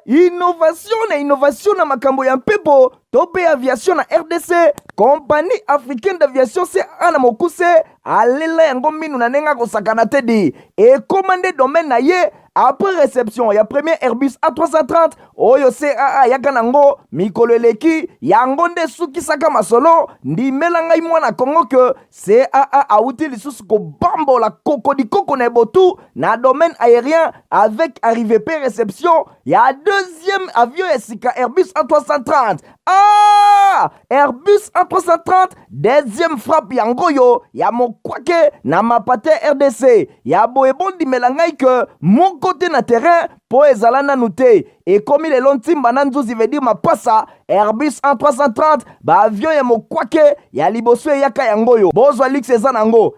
Innovation na makambo ya mpepo tope aviation na RDC. Compagnie africaine d'aviation CAA na mokuse alela yango minu na nenga kosakana tedi et commandé domaine na ye. Après réception ya premier Airbus A330 oyo CAA yaka nango mikolo eleki yango nde sukisaka masolo ndimela ngai mwana Kongo ke CAA auti lisusu kobambola kokodikoko na ebotu na domaine aérien avec arrivée pe réception ya deuxième avion ya sika Airbus A330. Airbus A330 deuxième frappe yango yo ya mokwake na mapate RDC ya boyebondi melangai ke mon côté na terrain po ezala nanu te ekomi lelo ntimba na nzuzi veut dire mapasa Airbus A330 ba avion ya mokwake ya liboso eyaka yango yo bozwa lix eza nango.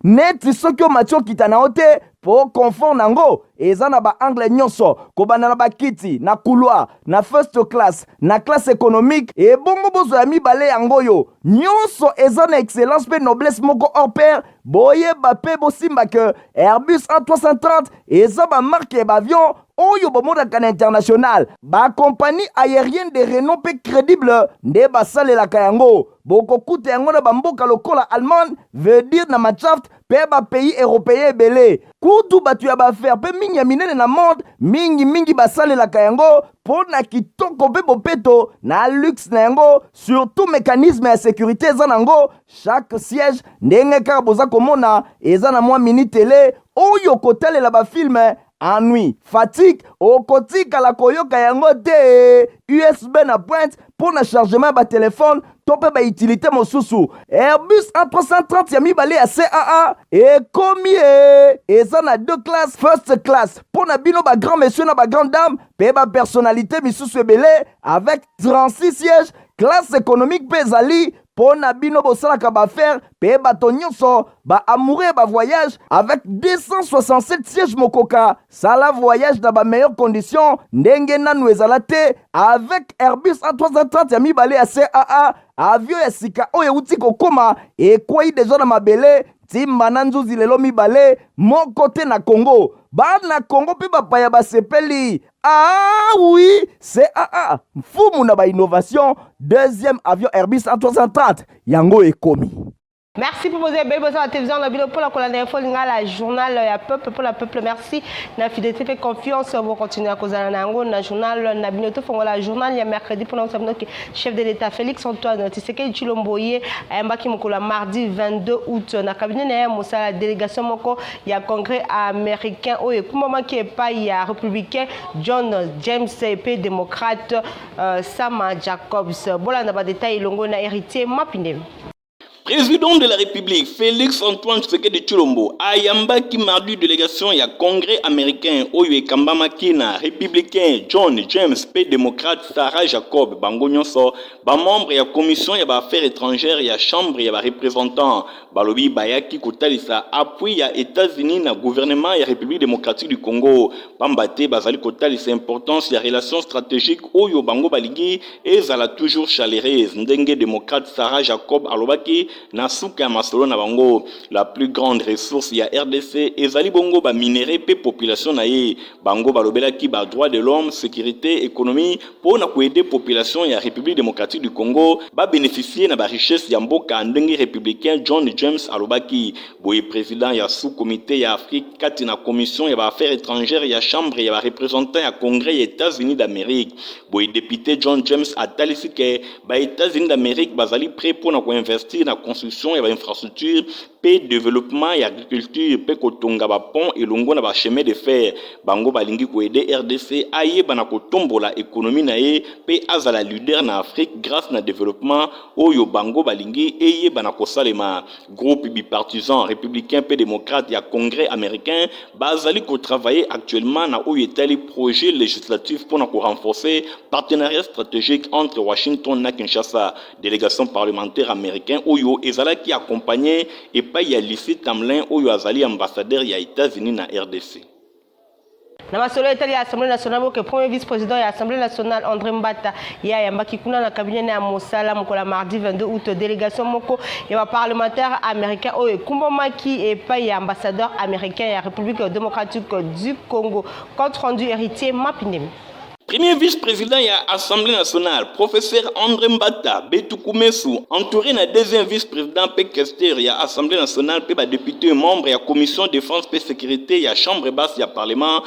Neti soki omati okita na yo te po confort nango eza na ba angle nyonso kobanda na bakiti na couloir na first class na classe économique ebongo bozwa ya mibale yango yo nyonso eza na excellence pe noblesse moko hors pair. Boyeba pe bosimba ke Airbus A330 eza ba marque ya bavion oyo bomodaka na international ba compagnie aérienne de renom pe crédible nde basalelaka yango bokokuta yango na bamboka lokola Allemagne veut dire na Machaft pe ba pays européen ebele kutu batu ya baaffaire pe mingi ya minene na monde mingi basalelaka yango po na kitoko pe bopeto na luxe na yango surtout mécanisme ya sécurité eza nango chaque siège ndenge kaka boza komona eza na mwa mini télé oyo kotalela bafilme ennui, fatigue, okotika la koyoka yango te USB na pointe pour na chargement ba téléphone tope ba utilité mosusu. Airbus A330 ya mibale ya CAA et combien eza na deux classes first class pour na bino ba grand monsieur na ba grande dame pe ba personnalité misusu ebele avec 36 sièges classe économique pe ezali po na bino bosalaka baaffaire pe bato nyonso ba amoureux ba voyage avec 267 sièges mokoka sala voyage na ba meilleures conditions ndenge nanu ezala te avec Airbus A330 ya mibale ya CAA avion ya sika oyo euti kokoma ekwei deja na mabele timba na nzuzi lelo mibale moko te na Congo bana Congo pe bapaya basepeli. Oui, CAA mfumu na ba innovation deuxième avion Airbus A330 yango ekomi. Merci pour poser belle à la télévision, la vidéo pour la colonne d'info, la journal ya peuple pour la peuple. Merci, la fidélité et confiance. On va continuer à causer la journal, la binoto font la journal. Il y a mercredi pour nous savoir que chef de l'État Félix Antoine Tshisekedi Tshilombo a embarqué le mardi 22 août. Na cabinet la délégation moko il y a congrès américain au moment qui est pas il y a républicain John James P démocrate Sama Jacobs. Voilà n'a pas détail longo na héritier Mapindem. Président de la République, Félix Antoine Tshisekedi Tshilombo, ayambaki mardi délégation ya Congrès américain Oyo Kambama Kina, républicain John James P. démocrate Sarah Jacob, bango nyonso, ba membre ya commission ya ba affaires étrangères ya chambre ya ba représentants, balobi bayaki kotalisa appui ya États-Unis na gouvernement ya République démocratique du Congo, pambate bazali kotalisa importance ya relation stratégique Oyo bango balingi ezala toujours chaleureuse, ndenge démocrate Sarah Jacob alobaki na suka ya masolo na bango la plus grande ressource ya RDC ezali bongo ba minéraux pe population na ye bango balobelaki ba droit de l'homme sécurité économie pour na aider population ya République démocratique du Congo ba bénéficier na ba richesse ya mboka ndenge républicain John James alobaki boye président ya sous-comité ya Afrique kati na commission ya ba affaires étrangères ya chambre ya ba représentant ya congrès ya États-Unis d'Amérique boye député John James atalisi ke ba États-Unis d'Amérique bazali prêt pour na ko investir na construction et infrastructure pe développement et agriculture pe kotonga ba pont et longo na ba chemin de fer bango balingi ko aider RDC aye bana kotombola économie na ye pe azala leader na Afrique grâce na développement oyo bango balingi eye bana kosalema groupe bipartisan républicain pe démocrate ya congrès américain bazali ko travailler actuellement na oyo etali projet législatif pour na ko renforcer partenariat stratégique entre Washington na Kinshasa délégation parlementaire américain oyo ezala qui accompagné et pas ya lycée Tamlin oyo azali ambassadeur ya États-Unis na RDC. na masolo etali ya Assemblée nationale que premier vice-président ya Assemblée nationale André Mbata ya yambaki kuna na cabinet na mosala mokola mardi 22 août délégation moko ya parlementaire américain o ekumbomaki et pas ya ambassadeur américain ya République démocratique du Congo compte rendu héritier Mapindemi. Premier vice-président de l'Assemblée nationale, professeur André Mbata, Betoukoumessou, entouré de deuxième vice-président Pekester, de l'Assemblée nationale, pe député membre de la commission défense et sécurité, de la chambre basse du parlement,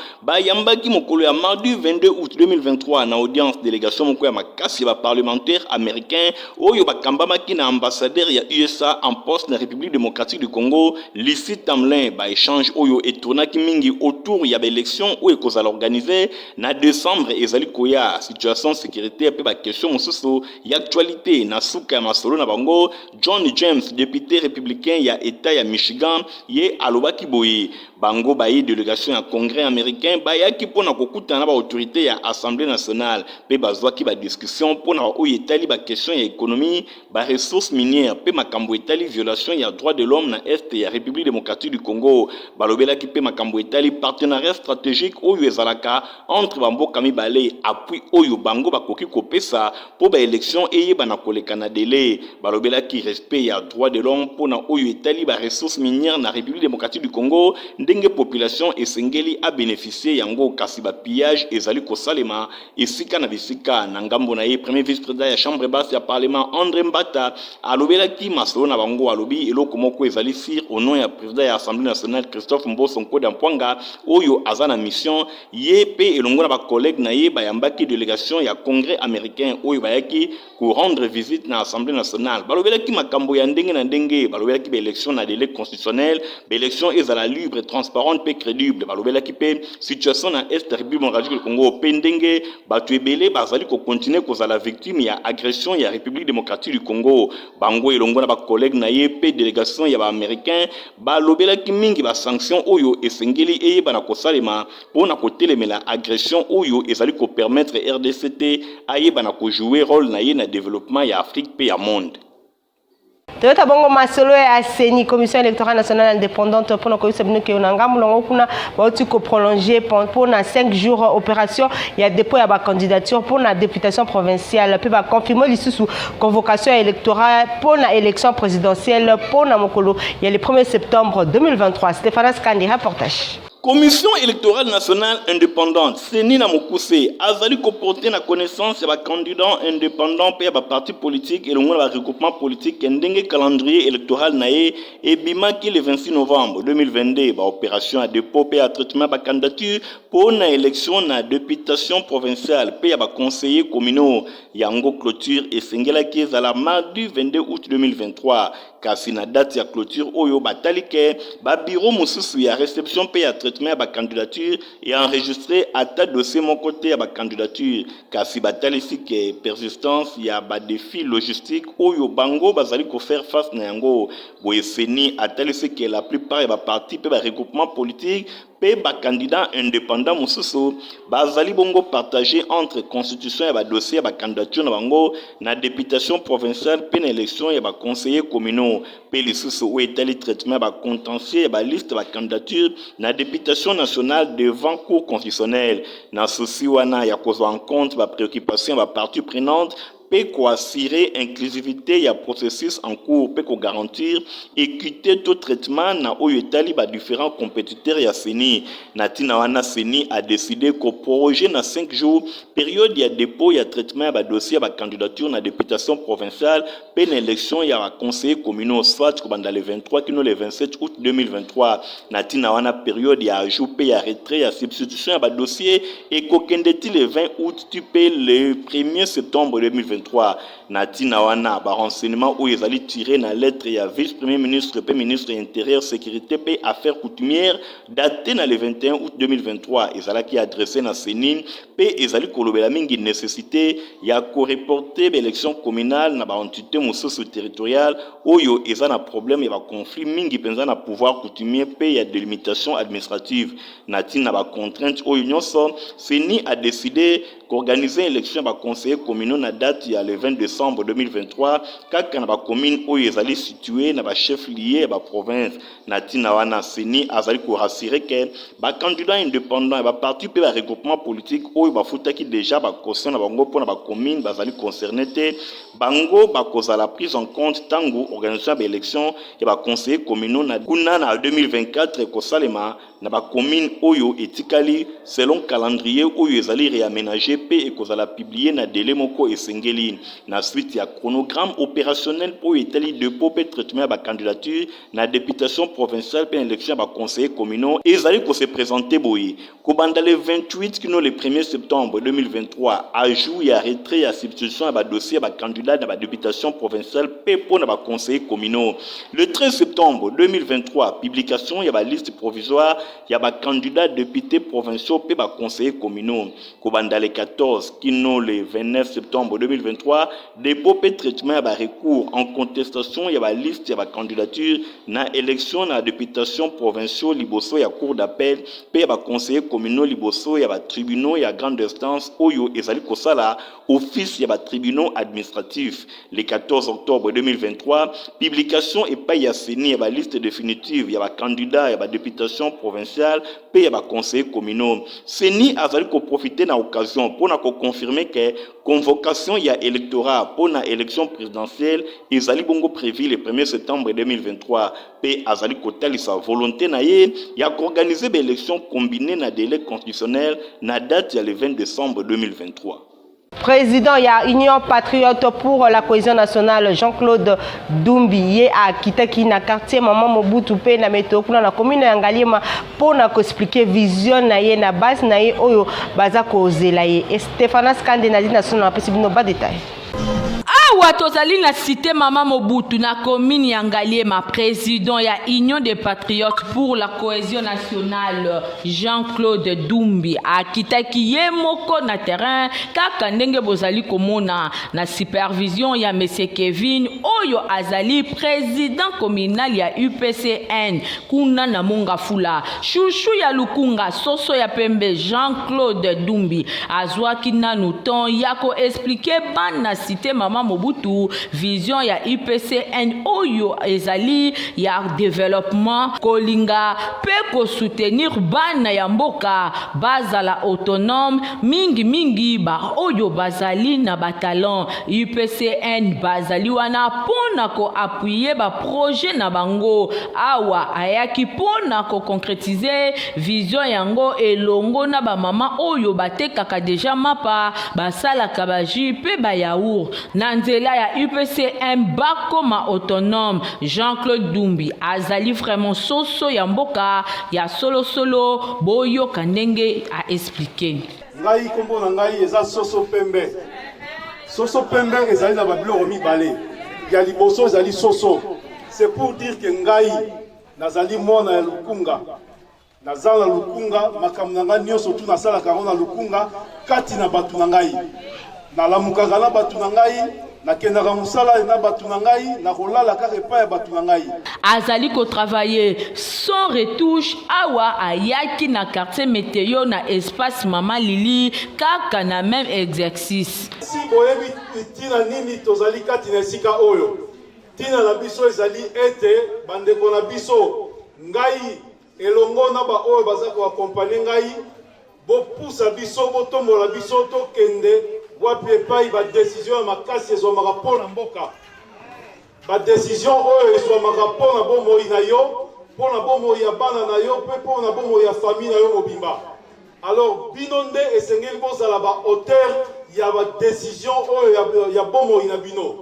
Yambaki Mokolo ya mardi 22 août 2023, dans l'audience délégation Moko ya Makasi, parlementaire américain, Oyo Bakambamaki na ambassadeur ya USA en poste de la République démocratique du Congo, Lissi Tamlin, échange Oyo et tournaki mingi autour de l'élection où il a organisé, na décembre et Koya, situation sécurité pe ba question mosusu ya actualité na suka masolo na bango John James député républicain ya état ya Michigan ye alobaki boye bango baye délégation ya congrès américain bayaki pona kokutana ba autorité ya assemblée nationale pe bazwaki ba discussion pona o etali ba question ya économie ba ressources minières pe makambo etali violation ya droits de l'homme na est ya République démocratique du Congo balobelaki pe makambo etali partenariat stratégique oyo ezalaka entre bamboka mibale appui oyo bango bakoki kopesa po ba élection eyeba na koleka na délai balobelaki respect ya droit de l'homme pona oyo etali ba ressources minières na République démocratique du Congo ndenge population esengeli a bénéficier yango kasi ba pillage ezali kosalema esika na bisika na ngambo na ye premier vice-président ya chambre basse ya parlement André Mbata alobelaki masolo na bango alobi eloko moko ezali sir au nom ya président ya assemblée nationale Christophe Mboso Nkoda Mpwanga oyo azana mission ye pe elongo na ba collègue na ye bayambaki délégation ya congrès américain oyo bayaki ko rendre visite na assemblée nationale balobelaki makambo ya ndenge na ndenge balobelaki ba élection na délai constitutionnel ba élection ezala libre transparente pe crédible balobelaki pe situation na est République démocratique du Congo pe ndenge batu ebele bazali ko continuer kozala victime ya agression ya République démocratique du Congo bango elongo na ba collègue na ye pe délégation ya ba américain balobelaki mingi ba sanction oyo esengeli eyeba na kosalema pona kotelemela agression oyo ezali ko permettre RDCT ayeba na ko jouer rôle na ye na développement ya Afrique pe ya monde. Toyota bongo masolo ya CENI commission électorale nationale indépendante pour ko sabino ke onanga mulongo kuna bauti ko prolonger pour na 5 jours opération ya dépôt ya ba candidature pour na députation provinciale pe ba confirmer lisusu convocation électorale pour na élection présidentielle pour na mokolo ya le 1er septembre 2023. Stéphane Skandi reportage. Commission électorale nationale indépendante, CENI na Mokuse, azali ko porter na connaissance ya ba candidat indépendant pe ya ba parti politique et le regroupement politique ndenge calendrier électoral na ye et bimaki le 26 novembre 2022 ba opération à dépôt pe ya traitement ba candidature pour na élection na députation provinciale pe ya ba conseiller communaux yango clôture et sengela ki ezala mardi 22 août 2023 kasi na date ya clôture oyo batalike ba bureau mosusu ya réception pe ya traitement ya ba candidature et enregistré à ta dossier mon côté ya ba candidature kasi batalisi ke persistance ya ba défi logistique oyo bango bazali ko faire face na yango boye CENI atalisi ke la plupart ya ba parti pe ba regroupement politique pe ba candidat indépendant mosusu bazali bongo partagé entre constitution ya ba dossier ya ba candidature na bango na députation provinciale pe na élection ya ba conseiller communaux pe lisusu o etali traitement ya ba contentieux ya ba liste ba candidature na députation nationale devant cour constitutionnelle na souci wana ya kozwa en compte ba préoccupation ya ba parties prenantes peut assurer inclusivité ya processus en cours peut garantir équité tout traitement na oyo etali ba différents compétiteurs ya CENI na tina wana CENI a décidé ko proroger na 5 jours période ya dépôt ya traitement ya ba dossier ba candidature na députation provinciale pe na élection ya conseiller communaux soit ko banda le 23 kino le 27 août 2023 na tina wana période ya ajout pe ya retrait ya substitution ya ba dossier et ko kendeti le 20 août tu pe le 1er septembre 2023 Natina wana ba renseignement où ils allaient tirer na lettre ya vice premier ministre pe ministre intérieur sécurité pe affaires coutumières daté na le 21 août 2023 ils allaient qui adressé na CENI pe ils allaient kolobela mingi nécessité ya ko reporter l'élection communale na ba entité mosusu territoriale oyo ezana problème ya ba conflit mingi penza na pouvoir coutumier pe ya délimitation administrative natina ba contrainte oyo nyonso CENI a décidé qu'organiser élection ba conseillers communaux na date date ya le 20 décembre 2023 kaka na ba commune oyo ezali situé na ba chef lié ba province na tina wana seni azali ko rassurer que ba candidat indépendant et ba parti pe ba regroupement politique oyo ba futaki déjà ba caution na bango pona ba commune bazali concerné te bango ba cause la prise en compte tango organisation ba élection et ba conseiller communaux na kuna na 2024 ko salema na ba commune oyo etikali selon calendrier oyo ezali réaménager pe et kozala publier na délai moko esengeli na suite ya chronogramme opérationnel pour etali dépôt pe traitement ba candidature na députation provinciale pe élection ba conseiller communaux ezali ko se présenter boyi ko banda le 28 kino le 1er septembre 2023 ajout ya retrait ya substitution ba dossier ba candidat na ba députation provinciale pe pour na ba conseiller communaux le 13 septembre 2023 publication ya ba liste provisoire ya ba candidat député provinciaux pe ba conseiller communaux ko banda le 14 kino le 29 septembre 2023 dépôt pe traitement ya ba recours en contestation ya ba liste ya ba candidature na élection na députation provinciaux liboso ya cour d'appel pe ya ba conseiller communaux liboso ya ba tribunaux ya grande instance oyo ezali kosala office ya ba tribunaux administratifs le 14 octobre 2023 publication et pa ya seni ya ba liste définitive ya ba candidat ya ba députation provinciale pe ya ba conseiller communaux seni azali ko profiter na occasion pour na ko confirmer que convocation ya électorat pour na élection présidentielle ezali bongo prévu le 1er septembre 2023 pe azali ko talisa volonté na ye ya organiser ba élection combinée na délai constitutionnel na date ya le 20 décembre 2023. Président, il y a Union Patriote pour la cohésion nationale, Jean-Claude Dumbi, à Kitaki, na quartier Maman Mobutu, pe na météo, pour la commune d'Angalima, pour na expliquer vision na ye, na base na ye, oyo, baza ko zelaye. Et Stéphane Skande na dit national, on peut pas détail. Watozali na cité Maman Mobutu na commune Yangaliema, président ya Union des Patriotes pour la cohésion nationale Jean-Claude Dumbi akitaki ye moko na terrain kaka ndenge bozali komona na supervision ya monsieur Kevin oyo azali président communal ya UPCN kuna na Mongafula chouchou ya Lukunga soso ya pembe Jean-Claude Dumbi azwaki nanu ton yako expliquer ban na cité Maman Mobutu vision ya IPCN oyo ezali ya développement kolinga pe ko soutenir bana ya mboka bazala autonome mingi ba oyo bazali na batalon IPCN bazali wana pona ko appuyer ba projet na bango awa ayaki pona ko concrétiser vision yango elongo na ba mama oyo batekaka déjà mapa basala kabaji pe ba yaourt nzela ya UPCN bakoma autonome Jean-Claude Dumbi azali vraiment soso ya mboka ya solo boyo kanenge a expliquer ngai kombo na ngai eza soso pembe ezali na babiloko mibale ya liboso ezali soso c'est pour dire que ngai nazali mwana ya Lukunga nazala Lukunga makambo na ngai nyonso tu nasalaka yango na Lukunga kati na batu na ngai nalamukaka na batu na ngai nakendaka musala na batu na ngai nakolala kaka epai ya batu na ngai azali ko travailler sans retouche awa ayaki na quartier météo na espace Mama Lili kaka na même exercice si boyebi tina nini tozali kati na esika oyo tina na biso ezali ete bandeko na biso ngai elongo na ba oyo baza ko accompagner ngai bopusa biso botombola biso tokende wapi epai ba décision ya makasi ezwamaka mpona mboka ba décision oyo ezwamaka mpona bomoi na yo mpona bomoi ya bana na yo mpe mpona bomoi ya famille na yo mobimba alors bino nde esengeli bozala ba auteur ya ba décision oyo ya bomoi na bino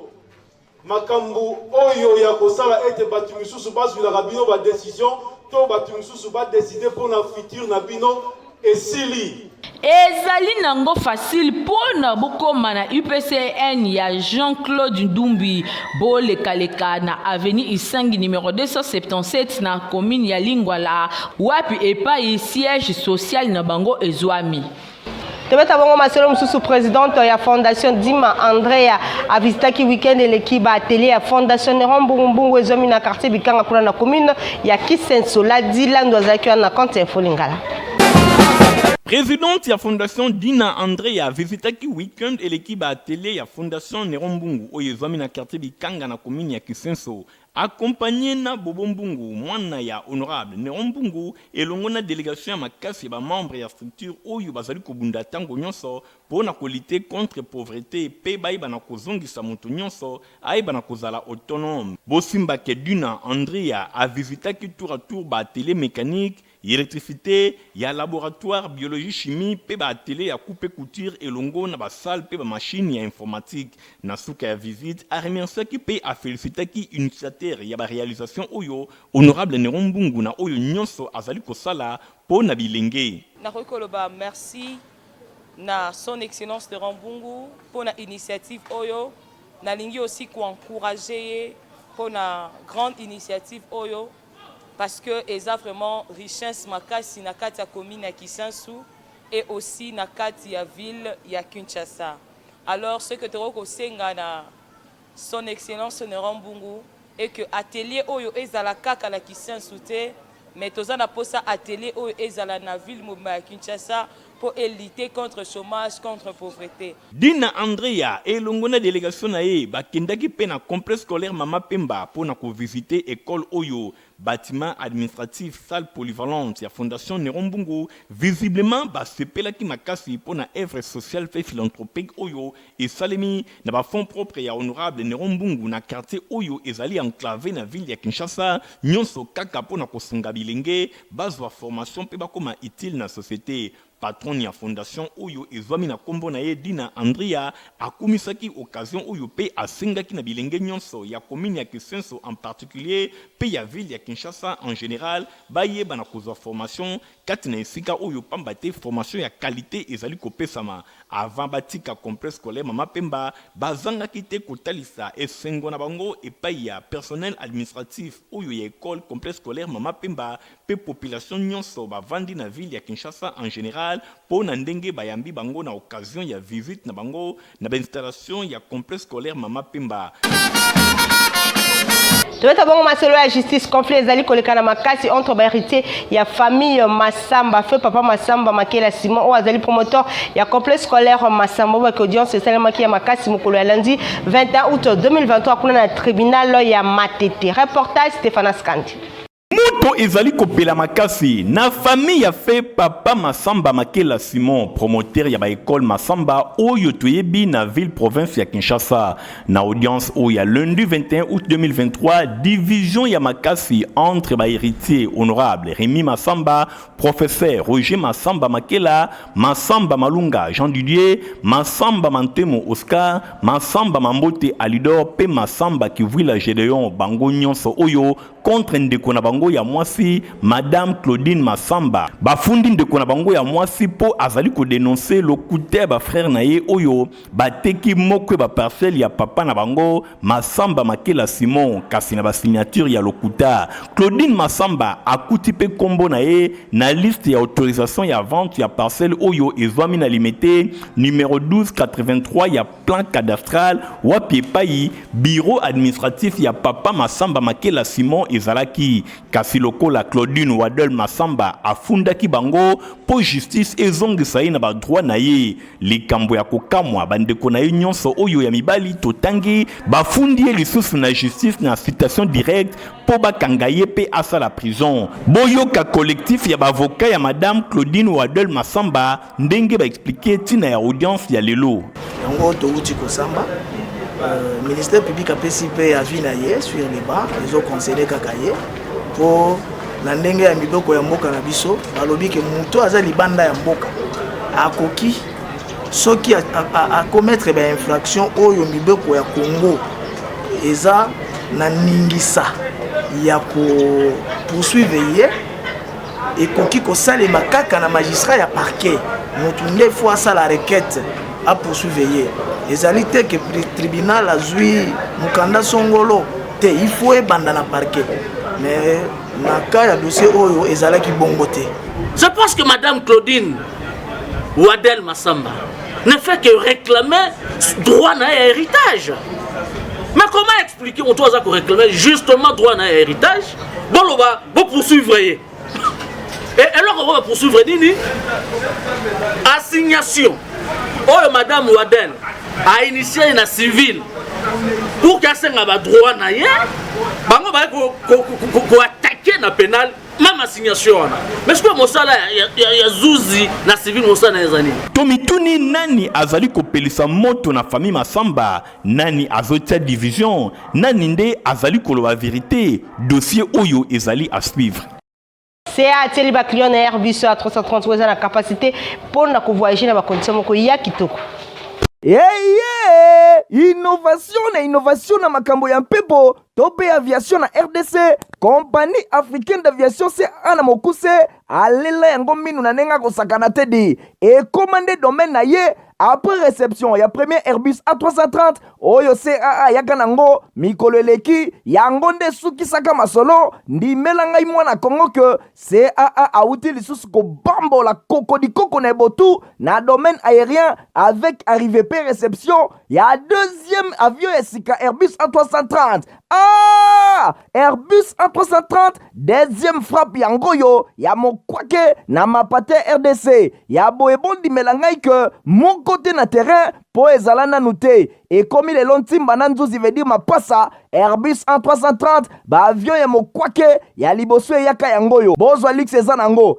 makambo oyo ya kosala ete bato misusu bazwilaka bino ba décision to bato misusu badeside mpona futur na bino esili ezali nango facile pona bokoma na UPCN ya Jean-Claude Dumbi bolekaleka na avenue Isangi numéro 277 na commune ya Lingwala wapi epai siège social na bango ezwami. Tebeta bongo maselo mususu présidente ya Fondation Dima Andrea a visité ki week-end l'équipe atelier ya Fondation Nerombungu ezomi na quartier Bikanga kuna na commune ya Kisenso la Dilando azaki na compte info Lingala. Présidente ya Fondation Dina Andrea visitaki weekend et l'équipe à télé ya Fondation Nerombungu oyezwami na quartier Bikanga na commune ya Kisenso accompagné na Bobombungu mwana ya honorable Nerombungu elongo na délégation ya makasi ba membre ya structure oyo bazali kobunda tango nyonso pona kolite contre pauvreté pe bayiba na kozongisa moto nyonso ayiba na kozala autonome. Bosimba ke Dina Andrea a visitaki tour à tour ba télé mécanique électricité, il y a laboratoire biologie chimie, pe ba télé ya coupe couture et longo na ba salle pe ba machine ya informatique. Na souka ya visite a remercié qui pe a félicité qui initiateur ya ba réalisation oyo honorable Nerombungu na oyo nyonso azali kosala po na bilenge. Na koloba merci na son excellence de Nerombungu pour na initiative oyo na lingi aussi ko encourager pour na grande initiative oyo. Parce que ils ont vraiment richesse makasi na kati ya commune ya Kisansu et aussi na kati ya ville ya Kinshasa. Alors ce que Toroko senga na son excellence Nerombungu et que atelier oyo ezala kaka na Kisansu te mais tozana posa atelier oyo ezala na ville mobile ya Kinshasa pour lutter contre le chômage, contre la pauvreté. Dina Andrea et l'ongona délégation nae bakendaki pe na complexe scolaire Mama Pemba pour na ko visiter école oyo bâtiment administratif salle polyvalente ya Fondation Nerombungu visiblement ba sepelaki makasi pour na œuvre sociale fait philanthropique oyo et salemi na ba fonds propre ya honorable Nerombungu na quartier oyo ezali enclavé na ville ya Kinshasa nyonso kaka pour na kosunga bilenge bazwa formation pe bakoma utile na société. Patron ya fondation oyo ezwami na kombo na ye Dina Andrea akumisaki occasion oyo pe asengaki na bilenge nyonso ya commune ya Kisenso en particulier pe ya ville ya Kinshasa en général bayeba na kozwa formation kati na esika oyo pamba te formation ya qualité ezali kopesama avant batika complexe scolaire Mama Pemba bazangaki te kotalisa esengo na bango epai ya personnel administratif oyo ya école complexe scolaire Mama Pemba pe population nyonso bavandi na ville ya Kinshasa en général pour na ndenge bayambi bango na occasion ya visite na bango na installation ya complexe scolaire Mama Pemba. Toyota bongo masolo ya justice conflit ezali kolekana makasi entre ba héritier ya famille Massamba feu papa Massamba Makela Simon o azali promoteur ya complexe scolaire Massamba ba audience salama ki ya makasi mokolo ya lundi 21 août 2023 kuna na tribunal ya Matete. Reportage Stéphane Skandi. Moto ezali kopela makasi na famille ya fait papa Massamba Makela Simon promoteur ya ba école Massamba oyo toyebi na ville province ya Kinshasa na audience oyo ya lundi 21 août 2023 division ya makasi entre ba héritier honorable Rémi Massamba professeur Roger Massamba Makela Massamba Malunga Jean Didier Massamba Mantemo Oscar Massamba Mambote Alidor pe Massamba Kivwila Gédéon bango nyonso oyo contre ndeko na bango ya mwasi madame Claudine Massamba bafundi ndeko na bango ya mwasi po azali ko dénoncer lokuta ba frère na ye oyo bateki moko ba parcelle ya papa na bango Massamba Makela Simon kasi na ba signature ya lokuta Claudine Massamba akuti pe kombo na ye na liste ya autorisation ya vente ya parcelle oyo ezwami na limité numéro 1283 ya plan cadastral wapi epai bureau administratif ya papa Massamba Makela Simon ezalaki kasi lokola Claudine Wadel Massamba afundaki bango po justice ezongisa ye na ba droit na ye likambo ya kokamwa bandeko na ye nyonso oyo ya mibali totangi bafundi ye lisusu na justice na citation directe po bakanga ye pe asa la prison boyoka collectif ya bavoka ya madame Claudine Wadel Massamba ndenge ba expliquer tina ya audience ya lelo yango touti kosamba ministère public a participé à Vinaye sur les bas ils ont conseillé kakaye pour na ndenge ya miboko ya mboka na biso balobi ke muto aza libanda ya mboka akoki soki a commettre ba infraction oyo miboko ya Congo eza na ningisa ya ko poursuivre ye ekoki ko salema kaka na magistrat ya parquet mutu nde fois ça la requête a poursuivre ye ezali te que tribunal azui mukanda songolo te il faut ebanda na parquet mais na cas ya dossier oyo ezalaki bongo te. Je pense que madame Claudine Wadel Massamba ne fait que réclamer droit à héritage. Mais comment expliquer on doit réclamer justement droit à héritage? Bon, on va poursuivre. Et alors on va poursuivre nini assignation oh madame Wadel a initié une civile pour qu'elle ait un droit na ye bango ba ko attaquer na pénal même assignation mais ce que mosala ya zuzi na civil mosala na ezani tomituni nani azali kopelisa moto na famille Masamba nani azotia division nani nde azali koloba vérité dossier oyo ezali à suivre. C'est à Teliba client Airbus à 330 où la capacité pour na voyager na ba condition moko ya kitoko. Innovation na makambo ya mpepo tope aviation na RDC compagnie africaine d'aviation CA na mokuse alela yango minu na nenga kosakana tedi et commandé domaine na ye après réception ya premier Airbus A330 oyo CAA yaka nango mikolo eleki yango nde sukisaka masolo ndimela ngai mwana Kongo ke CAA auti lisusu kobambola koko na ebotu na domaine aérien avec arrivée pe réception ya deuxième avion ya sika Airbus A330. Airbus A330 deuxième frappe yango yo ya mokwake na mapate RDC ya boyebondi melangai ke mon côté na terrain po ezala nanu te et comme le lontimba na nzuzi veut dire mapasa Airbus A330 ba avion ya mokwake ya liboso yaka yango yo bozwa lix eza nango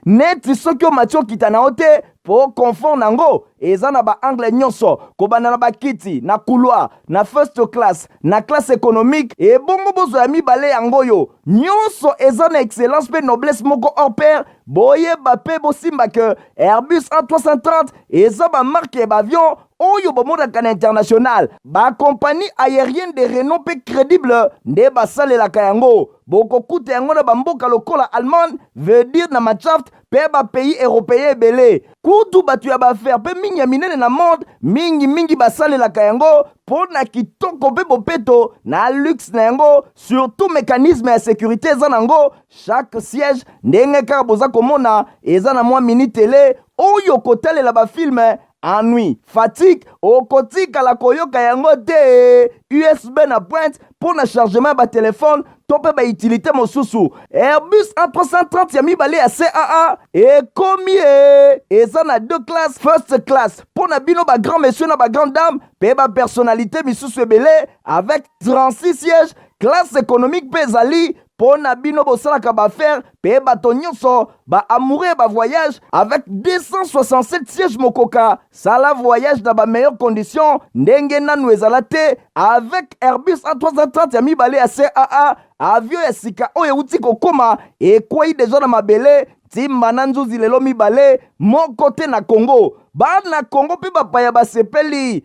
neti soki o matio kita na ote po confort nango eza na ba angle nyonso kobanda na bakiti na couloir na first class na classe économique et bongo bozo ya mibale yango yo nyonso eza na excellence pe noblesse moko hors pair boye bape bosimba ke Airbus A330 eza ba marque ba avion oyo bomodaka na international ba compagnie aérienne de renom pe crédible nde basalelaka yango bokokuta yango na bamboka lokola Allemagne veut dire na Machaft pe ba pays européen ebele kutu batu ya bafaire pe mingi ya minene na monde mingi basalelaka yango po na kitoko pe bopeto na luxe na yango surtout mécanisme ya sécurité eza nango chaque siège ndenge kaka boza komona eza na mwa mini télé oyo kotalela bafilme ennui, fatigue, okotika la koyoka yango te USB na pointe pour na chargement ba téléphone tope ba utilité mosusu Airbus A330 ya mibale ya CAA et combien eza na deux classes first class pour na bino ba grand monsieur na ba grande dame pe ba personnalité misusu ebele avec 36 sièges classe économique pe ezali pour na bino bosalaka ba faire pe bato nyonso ba amoureux ba voyage avec 267 sièges mokoka sala voyage dans ba meilleures conditions ndenge nanu ezala te avec Airbus A330 ya mibale ya CAA avion ya sika oyo uti kokoma ekwei deja na mabele timba na nzuzi lelo mibale moko te na Congo bana Congo pe bapaya basepeli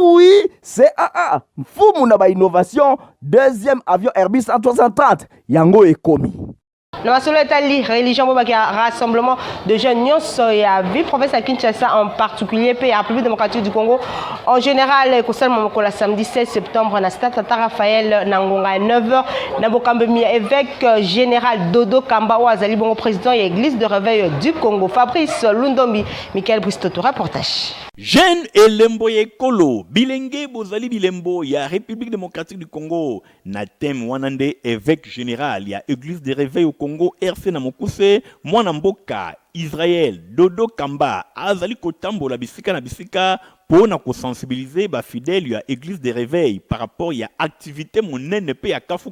oui CAA mfumu na ba innovation deuxième avion Airbus A330 yango ekomi na masolo etali religion bobaki rassemblement de jeunes nyonso ya vie province ya Kinshasa en particulier pe ya République démocratique du Congo en général kosalema mokolo samedi 16 septembre na stade Tata Raphaël na ngonga ya 9h na bokambemi évêque général Dodo Kamba ou azali bongo président ya église de réveil du Congo Fabrice Lundombi Michael Bristoto reportage Jeune Elembo Yekolo, bilenge bozali bilembo ya République démocratique du Congo, na thème wanande évêque général ya Église de réveil au Congo RC na mokuse mwana mboka Israël Dodo Kamba azali kotambola bisika na bisika pour na sensibiliser ba fidèles ya Église de réveil par rapport ya activité monene pe ya kafu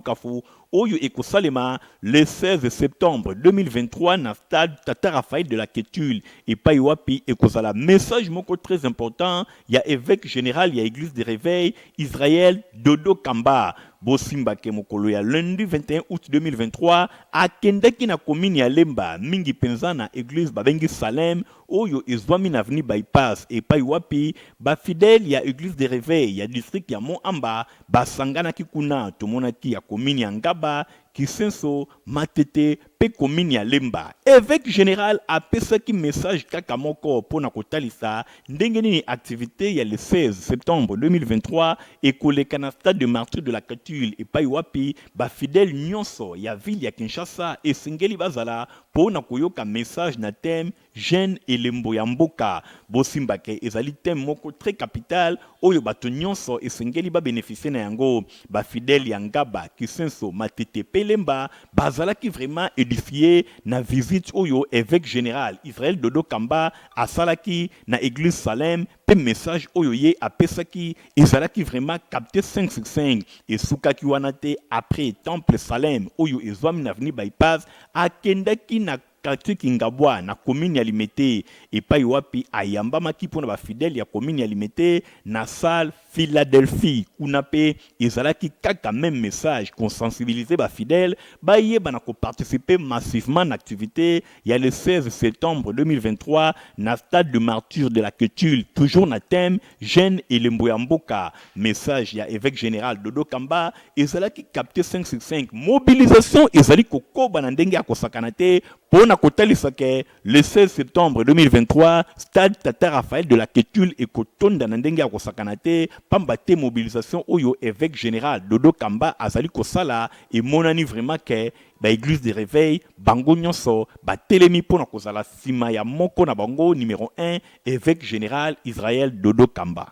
oyo ekosalema le 16 septembre 2023 na stade Tata Raphaël de la Ketule et paiwapi ekozala message moko très important ya évêque général ya Église de réveil Israël Dodo Kamba bosimba ke mokolo ya lundi 21 août 2023 akendaki na commune ya Lemba mingi penza na église babengi Salem oyo ezwami na avenue bypass et paiwapi ba fidèle ya église de réveil ya district ya Moamba basangana kikuna tomonaki ya commune ya Ngaba Kisenso Matete pe commune ya Lemba évêque général apesaki message kaka moko pona kotalisa ndenge nini activité ya le 16 septembre 2023 ekoleka na stade de martyr de la Ketule et paiwapi ba fidèle nyonso ya ville ya Kinshasa esengeli bazala pona koyoka message na thème Jeune Elembo ya mboka bosimbake ezali thème moko très capital oyo bato nyonso esengeli ba bénéficier na yango ba fidèle ya ngaba kisenso matete pelemba bazalaki vraiment édifié na visite oyo évêque général Israël Dodo Kamba asalaki na église Salem pe message oyo ye apesaki ezalaki vraiment capté 5 sur 5 et sukaki wana te après temple Salem oyo ezwami na avenue bypass akendaki na quartier Kingabwa na commune ya Limete epai wapi ayambamaki mpona bafidèle ya commune ya Limete na salle Philadelphie kuna pe ezalaki kaka même message consensibiliser bafidèle bayeba na participer massivement na activité ya le 16 septembre 2023 na stade de martyr de la Quetule toujours na thème jeune Elembo ya mboka message ya évêque général Dodo Kamba ezalaki capté 5 sur 5 mobilisation ezali kokoba na ndenge ya kosakana te pona kotalisa ke le 16 septembre 2023 stade Tata Raphaël de la Quetule et kotonda na ndenge ya kosakana te pamba te mobilisation oyo évêque général Dodo Kamba azali kosala et monani vraiment ke ba église de réveil bango nyonso ba telemi pona kozala sima ya moko na bango numéro 1 évêque général Israël Dodo Kamba.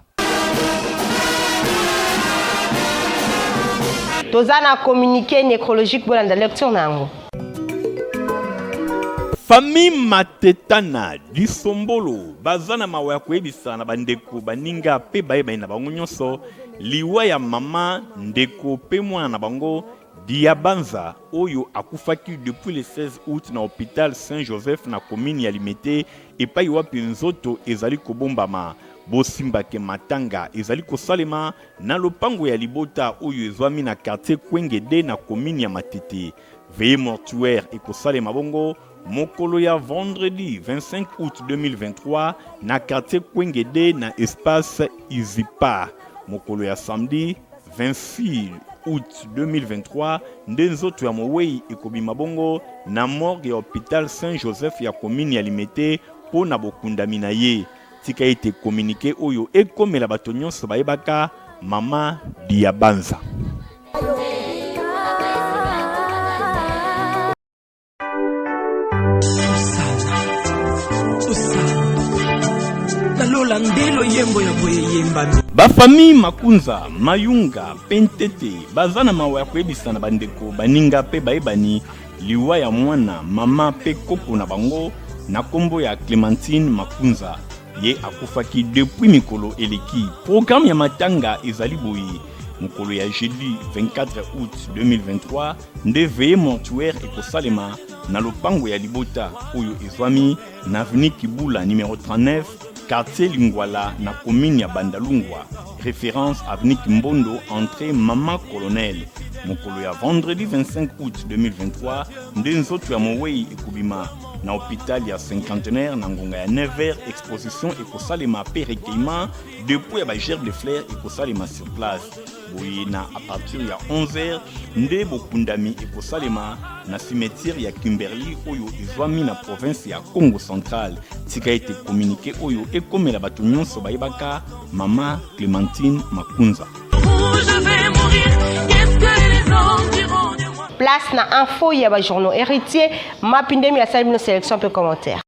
Tozana communiqué nécrologique pour la lecture nango. Famille Matetana Disombolo bazana mawa ya koyebisa na bandeko baninga pe bayeba na bango nyonso liwa ya mama ndeko pe mwana na bango Diabanza oyo akufaki depuis le 16 août na hôpital Saint-Joseph na commune ya Limete epai wapi nzoto ezali kobombama bosimbake matanga ezali kosalema na lopango ya libota oyo ezwami na quartier Kwengede na commune ya Matete veille mortuaire ekosalema bongo mokolo ya vendredi 25 août 2023 na quartier Kwengede na espace Izipa mokolo ya samedi 26 août 2023 nde nzoto ya mowei ekobima bongo na morgue ya hôpital Saint-Joseph ya commune ya Limete po na bokundami na ye tika ete communiqué oyo ekomela bato nyonso bayebaka mama Diabanza. Bafamille Makunza, Mayunga, Pentete, bazana mawa ya koyebisa na bandeko baninga pe bayebani liwa ya mwana mama pe koko na bango na kombo ya Clémentine Makunza ye akufaki depuis mikolo eleki programme ya matanga ezali boye mokolo ya jeudi 24 août 2023 nde veille mortuaire ekosalema na lopango ya libota oyo ezwami na avenue Kibula numéro 39 quartier Lingwala na commune ya Bandalungwa référence avenue Kimbondo entrée Mama Colonel mokolo ya vendredi 25 août 2023 nde nzoto ya mowei ekubima na hôpital ya cinquantenaire na ngonga ya 9h exposition ekosalema pe recueillement depuis ya ba gerbe de fleurs ekosalema sur place boyena à partir ya 11h nde bokundami ekosalema na cimetière ya Kimberley oyo ezwami na province ya Congo central tika ete communiqué oyo ekomela bato nyonso bayebaka mama Clémentine Makunza. Place na info ya ba journaux héritier mapinde mi la salle de sélection peu commentaire.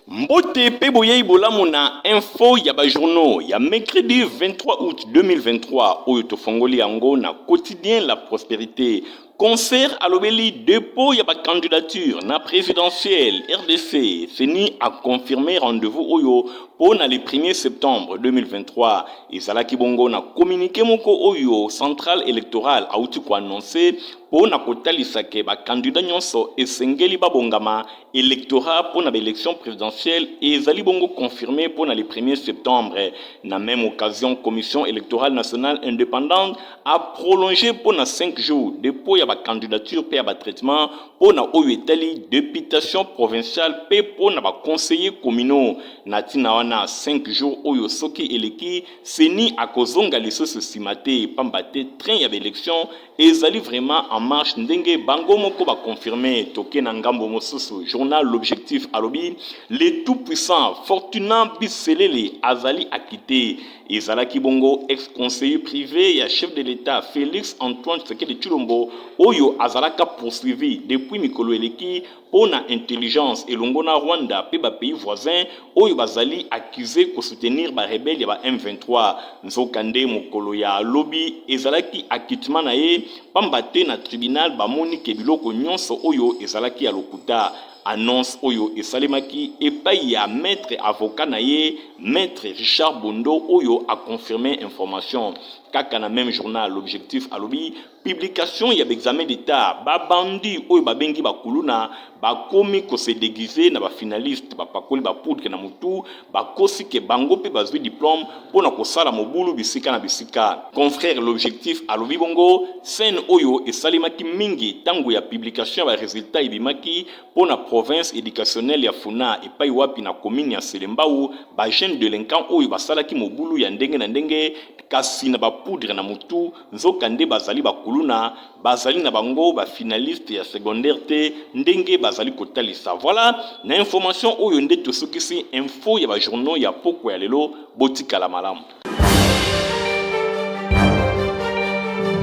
Mbote pe boyei bolamu na info ya ba journaux ya mercredi 23 août 2023 oyo tofongoli yango na quotidien La Prospérité. Concert à l'obéli dépôt y a pas candidature na présidentielle RDC fini à confirmer rendez-vous oyo pour le 1er septembre 2023 et Zalaki Bongo na communiqué moko oyo centrale électorale a outi ko annoncer pour na kotalisa ke ba candidat nyonso esengeli babongama électorat pour na élection présidentielle et Zali Bongo confirmé pour le 1er septembre na même occasion commission électorale nationale indépendante a prolongé pour na 5 jours dépôt ba candidature pe ba traitement pour na oyo etali députation provinciale pe pour na ba conseiller communaux na tina wana 5 jours oyo soki eleki seni akozonga lisusu simate pambate train ya élection ezali vraiment en marche ndenge bango moko ba confirmer toke na ngambo mosusu journal l'objectif alobi les tout puissants Fortunat Biselele azali akité ezalaki bongo ex conseiller privé ya chef de l'état Félix Antoine Tshisekedi Tshilombo oyo azalaka poursuivi depuis mikolo eleki pona intelligence elongo na Rwanda pe ba pays voisins oyo bazali accusé ko soutenir ba rebelle ya ba M23 nzokande mokolo ya lobby ezalaki acquittement na ye pamba te na tribunal bamoni ke biloko nyonso oyo ezalaki ya lokuta. Annonce oyo esalemaki epai ya maître avocat na ye maître Richard Bondo oyo a confirmé information kaka na même journal l'objectif alobi publication ya examen d'état babandi oyo babengi bakuluna bakomi ko se déguiser na ba finaliste bapakoli ba poudre na mutu bakosi ke bango pe bazwi diplôme pona kosala mobulu bisika na bisika. Confrère l'objectif alobi bongo scène oyo esalemaki mingi tango ya publication ya résultat ibimaki pona province éducationnelle ya Funa epai wapi na commune ya Selembao ba jeune délinquant oyo basalaki mobulu ya ndenge na ndenge kasi na ba poudre na mutu nzokande bazali bakuluna bazali na bango ba finaliste ya secondaire te ndenge bazali kotalisa. Voilà na information oyo nde tosukisi info ya ba journaux ya poko ya lelo botika la malamu.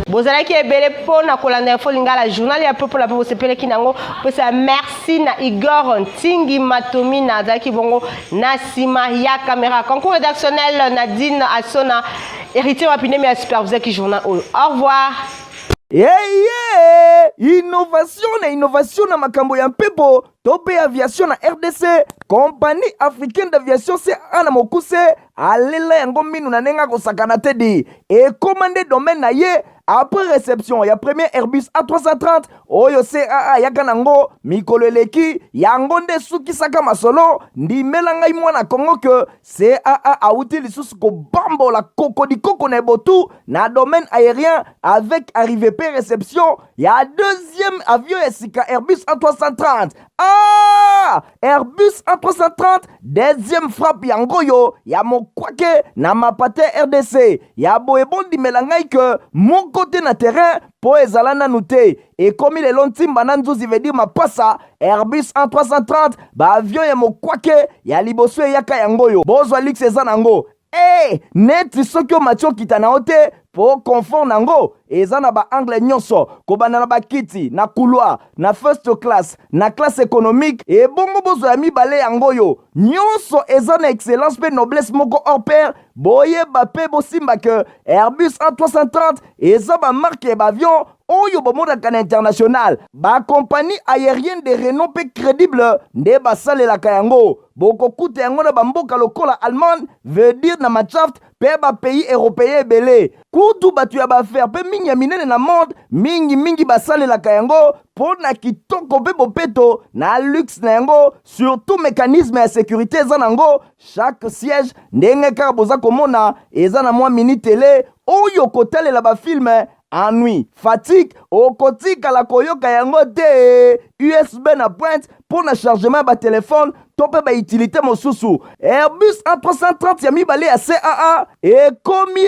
Bozalaki ebele pona kolanda info lingala journal ya peuple la pe bosepele kinango pesa merci na Igor Ntingi Matomi na zaki bongo na sima ya caméra concours rédactionnel Nadine Asona héritier wa pinemi ya superviseur ki journal au revoir. Innovation na makambo ya mpepo tope aviation na RDC compagnie africaine d'aviation CA na mokuse alela yango minu na nenga kosakana te di et commandé domaine na ye après réception ya premier Airbus A330 oyo CAA yaka nango mikolo eleki yango nde sukisaka masolo ndimela ngai mwana Kongo ke CAA auti lisusu ko bambola koko na botu na domaine aérien avec arrivée pe réception ya deuxième avion esika Airbus A330. Airbus A330 deuxième frappe yango yo ya mokwake na mapate RDC ya boebondi melangai ke mon côté na terrain po ezala nanu te ekomi lelo ntimba na nzuzi veut dire mapasa Airbus A330 ba avion ya mokwake ya liboso yaka yango yo bozwa lix eza nango neti soki omati okita na ote po confort nango eza na ba angle nyonso kobanda na bakiti na couloir na first class na classe économique et bongo bozo ya mibale yango yo nyonso eza na excellence pe noblesse moko hors pair boyeba pe bosimba ke Airbus A330 eza ba marque ba avion oyo bomodaka na international ba compagnie aérienne de renom pe crédible nde basalelaka yango bokokuta yango na bamboka lokola Allemagne veut dire na Machaft pe ba pays européen ebele kutu batu ya baaffaire pe mingi ya minene na monde mingi basalelaka yango po na kitoko pe bopeto na luxe na yango surtout mécanisme ya sécurité eza nango chaque siège ndenge kaka boza komona eza na mwa mini télé oyo kotalela bafilme ennui, fatigue, okotika la koyoka yango te USB na pointe pour na chargement ba téléphone tope ba utilité mosusu Airbus A330 ya mibale ya CAA ekomi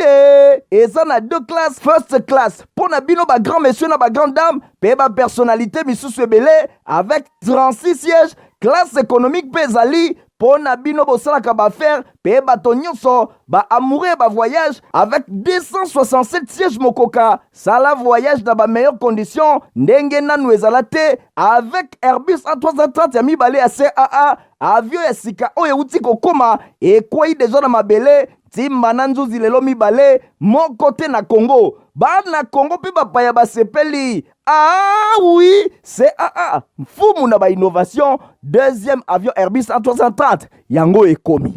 eza na deux classes first class pour na bino ba grand monsieur na ba grande dame pe ba personnalité misusu ebele avec 36 sièges classe économique pe ezali po na bino bosalaka baaffaire pe bato nyonso ba amoureux ba voyage avec 267 sièges mokoka sala voyage dans ba meilleures conditions ndenge nanu ezala te avec Airbus A330 ya mibale ya CAA avion ya sika oyo uti kokoma ekwei deja na mabele timba na nzuzi lelo mibale moko te na Congo bana Congo pe bapaya basepeli oui CAA mfumu na ba innovation deuxième avion Airbus A330 yango ekomi